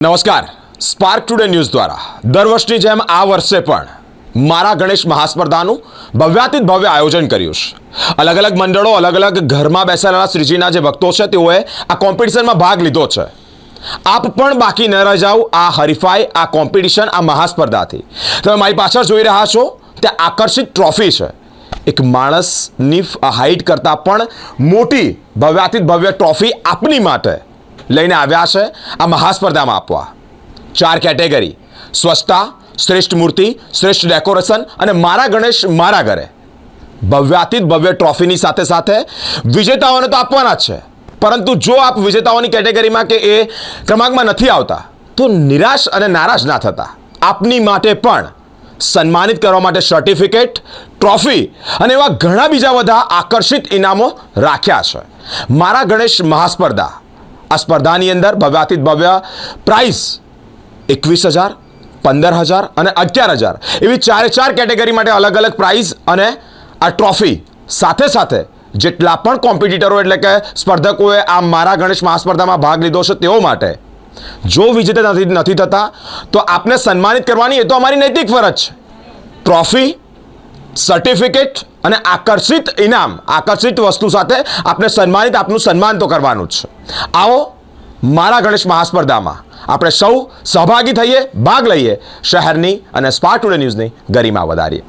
નમસ્કાર. Spark today news દ્વારા દર વર્ષની જેમ આ વર્ષે પણ મારા ગણેશ મહાસ્પર્ધાનું ભવ્યાતિત ભવ્ય આયોજન કર્યું છે. અલગ અલગ મંડળો, અલગ અલગ ઘરમાં બેસેલા શ્રીજીના જે ભક્તો છે તેઓએ આ કોમ્પિટિશનમાં ભાગ લીધો છે. આપ પણ બાકી ન રહી જાઓ આ હરીફાઈ, આ કોમ્પિટિશન, આ મહાસ્પર્ધાથી. તમે મારી પાછળ જોઈ રહ્યા છો તે આકર્ષિત ટ્રોફી છે. એક માણસની હાઈટ કરતાં પણ મોટી ભવ્યાતિત ભવ્ય ટ્રોફી આપની માટે લઈને આવ્યા છે આ મહાસ્પર્ધામાં આપવા. 4 કેટેગરી: સ્વચ્છતા, શ્રેષ્ઠ મૂર્તિ, શ્રેષ્ઠ ડેકોરેશન અને મારા ગણેશ મારા ઘરે. ભવ્યાતિત ભવ્ય ટ્રોફીની સાથે સાથે વિજેતાઓને તો આપવાના જ છે, પરંતુ જો આપ વિજેતાઓની કેટેગરીમાં કે એ ક્રમાંકમાં નથી આવતા તો નિરાશ અને નારાજ ના થતા. આપની માટે પણ સન્માનિત કરવા માટે સર્ટિફિકેટ, ટ્રોફી અને એવા ઘણા બીજા બધા આકર્ષિત ઇનામો રાખ્યા છે. મારા ગણેશ મહાસ્પર્ધા, આ સ્પર્ધાની અંદર ભવ્યાતિત ભવ્ય પ્રાઇઝ 21,000, 15,000 અને 11,000 એવી 4 કેટેગરી માટે અલગ અલગ પ્રાઇઝ અને આ ટ્રોફી સાથે સાથે જેટલા પણ કોમ્પિટિટરો એટલે કે સ્પર્ધકોએ આ મારા ગણેશ મહાસ્પર્ધામાં ભાગ લીધો છે તેઓ માટે જો વિજેતા નથી થતા તો આપને સન્માનિત કરવાની એ તો અમારી નૈતિક ફરજ છે. ટ્રોફી, સર્ટિફિકેટ અને આકર્ષિત ઇનામ, આકર્ષિત વસ્તુ સાથે આપને સન્માનિત, આપનું સન્માન તો કરવાનું જ છે. આવો મારા ગણેશ મહાસ્પર્ધામાં આપણે સૌ સહભાગી થઈએ, ભાગ લઈએ, શહેરની અને સ્પાર્ક ટુડે ન્યૂઝની ગરિમા વધારીએ.